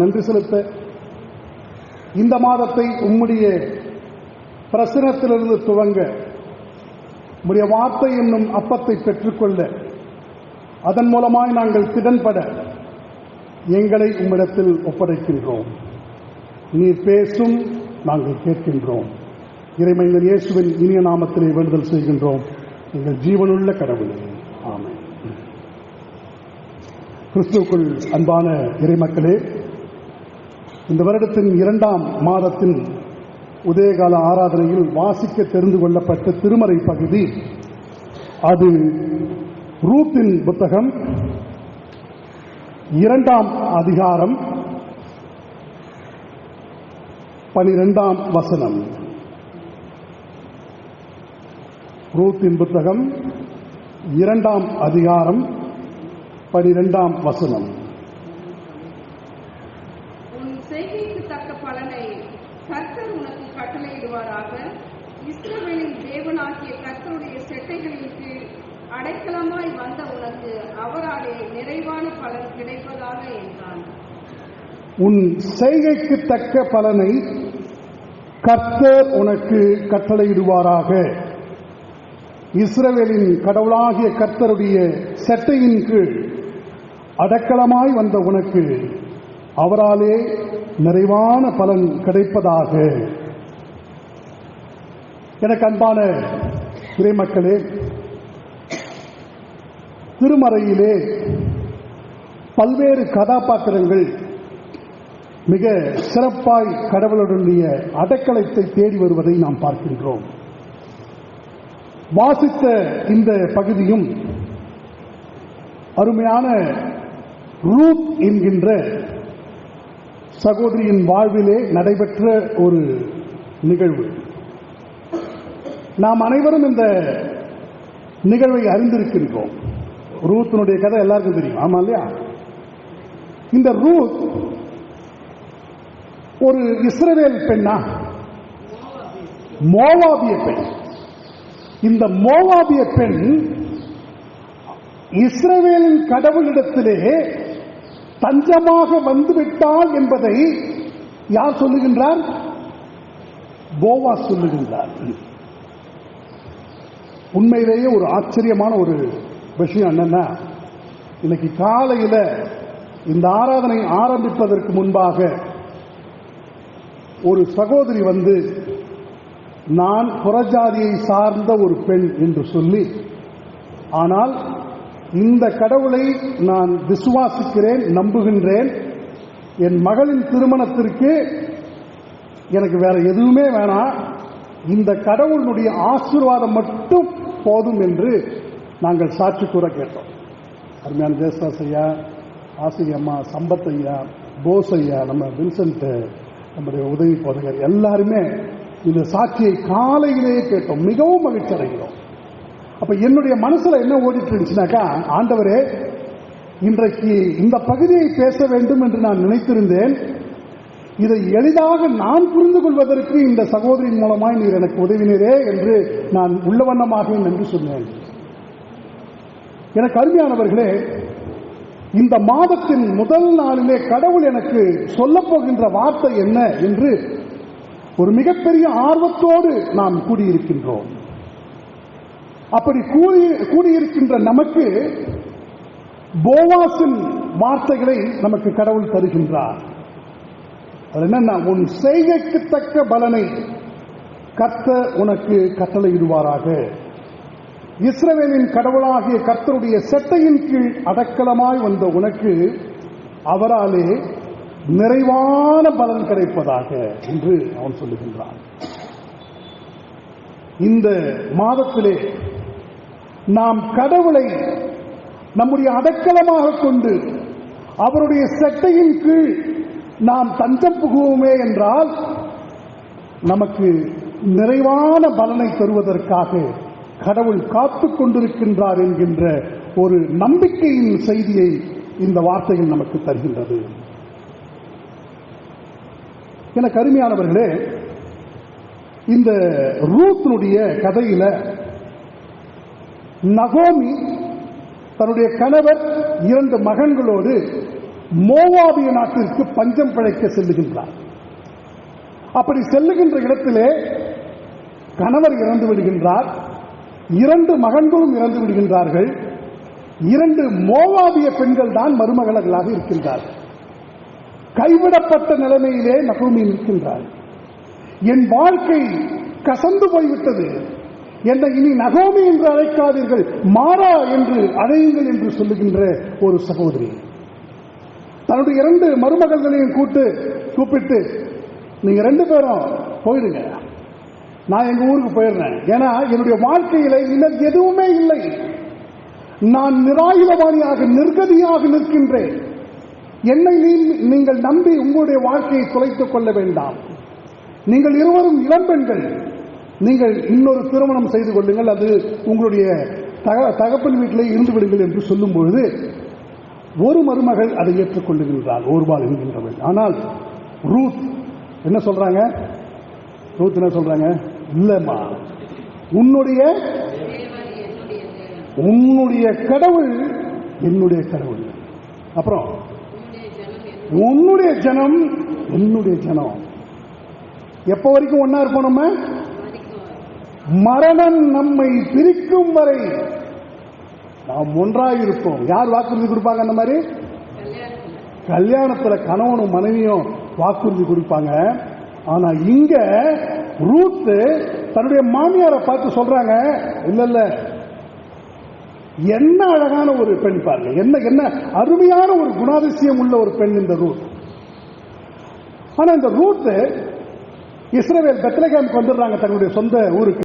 நன்றி செலுத்த இந்த மாதத்தை உம்முடைய பிரசனத்திலிருந்து துவங்க உம்முடைய வார்த்தை என்னும் அப்பத்தை பெற்றுக்கொள்ள அதன் மூலமாய் நாங்கள் திடன்பட எங்களை உம்மிடத்தில் ஒப்படைக்கின்றோம். நீர் பேசும், நாங்கள் கேட்கின்றோம். இறைமைந்தன் இயேசுவின் இனிய நாமத்திலே வேண்டுதல் செய்கின்றோம், எங்கள் ஜீவனுள்ள கடவுளே. ஆமென். கிறிஸ்துவுக்குள் அன்பான இறைமக்களே, இந்த வருடத்தின் 2ஆம் மாதத்தின் உதயகால ஆராதனையில் வாசிக்க தெரிந்து கொள்ளப்பட்ட திருமறை பகுதி அது ரூத்தின் புத்தகம் 2ஆம் அதிகாரம் 12ஆம் வசனம். ரூத்தின் புத்தகம் 2ஆம் அதிகாரம் 12ஆம் வசனம். செய்கைக்கு தக்க பலனை கர்த்தர் உனக்கு கட்டளையிடுவாராக. இஸ்ரவேலின் தேவனாகிய கர்த்தருடைய செட்டைகளின் கீழ் அடைக்கலமாய் வந்த உனக்கு அவராலே நிறைவான பலன் கிடைப்பதாக என்றான். உன் செய்கைக்கு தக்க பலனை கர்த்தர் உனக்கு கட்டளையிடுவாராக. இஸ்ரவேலின் கடவுளாகிய கர்த்தருடைய செட்டையின் கீழ் அடைக்கலமாய் வந்த உனக்கு அவராலே நிறைவான பலன் கிடைப்பதாக. எனக்கு அன்பான இறைமக்களே, திருமறையிலே பல்வேறு கதாபாத்திரங்கள் மிக சிறப்பாய் கடவுளுடைய அடைக்கலத்தை தேடி வருவதை நாம் பார்க்கின்றோம். வாசித்த இந்த பகுதியும் அருமையான ரூத் என்கின்ற சகோதரியின் வாழ்விலே நடைபெற்ற ஒரு நிகழ்வு. நாம் அனைவரும் இந்த நிகழ்வை அறிந்திருக்கின்றோம். ரூத்தினுடைய கதை எல்லாருக்கும் தெரியும், ஆமா இல்லையா? இந்த ரூத் ஒரு இஸ்ரவேல் பெண்ணா? மோவாபிய பெண். இந்த மோவாபிய பெண் இஸ்ரவேலின் கடவுளிடத்திலே தஞ்சமாக வந்துவிட்டாள் என்பதை யார் சொல்லுகின்றார்? போவாஸ் சொல்லுகின்றார். உண்மையிலேயே ஒரு ஆச்சரியமான ஒரு விஷயம் என்னன்னா, இன்னைக்கு காலையில இந்த ஆராதனை ஆரம்பிப்பதற்கு முன்பாக ஒரு சகோதரி வந்து, நான் புறஜாதியை சார்ந்த ஒரு பெண் என்று சொல்லி, ஆனால் இந்த கடவுளை நான் விசுவாசிக்கிறேன், நம்புகின்றேன், என் மகளின் திருமணத்திற்கு எனக்கு வேற எதுவுமே வேணாம், இந்த கடவுளுடைய ஆசீர்வாதம் மட்டும் போதும் என்று நாங்கள் சாட்சி கூற கேட்டோம். அருமையான ஜெயசாஸ் ஐயா, ஆசிரி அம்மா, சம்பத் ஐயா, போஸ் ஐயா, நம்ம வின்சென்ட், நம்முடைய உதவி போதகர் எல்லாருமே இந்த சாட்சியை காலையிலேயே கேட்டோம். மிகவும் மகிழ்ச்சி அடைகிறோம். அப்ப என்னுடைய மனசுல என்ன ஓடிட்டு இருந்துச்சுனாக்கா, ஆண்டவரே, இன்றைக்கு இந்த பகுதியை பேச வேண்டும் என்று நான் நினைத்திருந்தேன். இதை எளிதாக நான் புரிந்து கொள்வதற்கு இந்த சகோதரியின் மூலமாய் நீர் எனக்கு உதவினரே என்று நான் உள்ளவண்ணமாக என்று சொன்னேன். எனக்கு அருமையானவர்களே, இந்த மாதத்தின் முதல் நாளிலே கடவுள் எனக்கு சொல்லப் போகின்ற வார்த்தை என்ன என்று ஒரு மிகப்பெரிய ஆர்வத்தோடு நாம் கூடியிருக்கின்றோம். அப்படி கூடியிருக்கின்ற நமக்கு போவாசின் வார்த்தைகளை நமக்கு கடவுள் தருகின்றார். அது என்னன்னா, உன் செய்கைக்கு தக்க பலனை கர்த்தர் உனக்கு கட்டளையிடுவாராக. இஸ்ரவேலின் கடவுளாகிய கர்த்தருடைய செட்டையின் கீழ் அடைக்கலமாய் வந்த உனக்கு அவராலே நிறைவான பலன் கிடைப்பதாக என்று அவன் சொல்லுகின்றான். இந்த மாதத்திலே நாம் கடவுளை நம்முடைய அடைக்கலமாக கொண்டு அவருடைய செட்டையின் கீழ் நாம் தஞ்சம் புகுவோமே என்றால் நமக்கு நிறைவான பலனை தருவதற்காக கடவுள் காத்துக் கொண்டிருக்கின்றார் என்கின்ற ஒரு நம்பிக்கையின் செய்தியை இந்த வார்த்தையில் நமக்கு தருகின்றது. எனக்கு அருமையானவர்களே, இந்த ரூத்தினுடைய கதையில நகோமி தன்னுடைய கணவர் 2 மகன்களோடு மோவாபிய நாட்டிற்கு பஞ்சம் பிழைக்க செல்லுகின்றார். அப்படி செல்லுகின்ற இடத்திலே கணவர் இறந்து விடுகின்றார், 2 மகன்களும் இறந்து விடுகின்றார்கள். 2 மோவாபிய பெண்கள் தான் மருமகளாக இருக்கின்றார்கள். கைவிடப்பட்ட நிலைமையிலே நகோமி நிற்கின்றார். என் வாழ்க்கை கசந்து போய்விட்டது, என்னை இனி நகோமி என்று அழைக்காதீர்கள், மாறா என்று அழையுங்கள் என்று சொல்லுகின்ற ஒரு சகோதரி தன்னுடைய 2 மருமகள்களையும் கூப்பிட்டு, நீங்க 2 பேரும் போயிடுங்க, நான் எங்க ஊருக்கு போயிடுறேன். ஏன்னா என்னுடைய வாழ்க்கையில இன்னும் எதுவுமே இல்லை, நான் நிராயுதபாணியாக நிர்கதியாக நிற்கின்றேன். என்னை நீங்கள் நம்பி உங்களுடைய வாழ்க்கையை தொலைத்துக் கொள்ள வேண்டாம். நீங்கள் இருவரும் இளம்பெண்கள், நீங்கள் இன்னொரு திருமணம் செய்து கொள்ளுங்கள், அது உங்களுடைய தகப்பன் வீட்டிலே இருந்து விடுங்கள் என்று சொல்லும் பொழுது ஒரு மருமகள் அதை ஏற்றுக்கொள்ளுகின்றார், ஓர்பால் என்கின்றவள். ஆனால் ரூத் என்ன சொல்றாங்க? ரூத் என்ன சொல்றாங்க? இல்லம்மா, உன்னுடைய கடவுள் என்னுடைய கடவுள், அப்புறம் உன்னுடைய ஜனம் என்னுடைய ஜனம். எப்ப வரைக்கும் ஒன்னா இருப்போம்? நம்ம மரணம் நம்மை பிரிக்கும் வரை நாம் ஒன்றாக இருப்போம். யார் வாக்குறுதி கொடுப்பாங்க? அந்த மாதிரி கல்யாணத்துல கணவனும் மனைவியும் வாக்குறுதி கொடுப்பாங்க. ஆனா இங்க ரூத் தன்னுடைய மாமியாரை பார்த்து சொல்றாங்க, இல்ல இல்ல, என்ன அழகான ஒரு பெண் பாருங்க, என்ன அருமையான ஒரு குணாதிசயம் உள்ள ஒரு பெண் இந்த ரூத். ஆனா இந்த ரூத் இஸ்ரவேல் பெத்லகேமுக்கு வந்துடுறாங்க, தன்னுடைய சொந்த ஊருக்கு.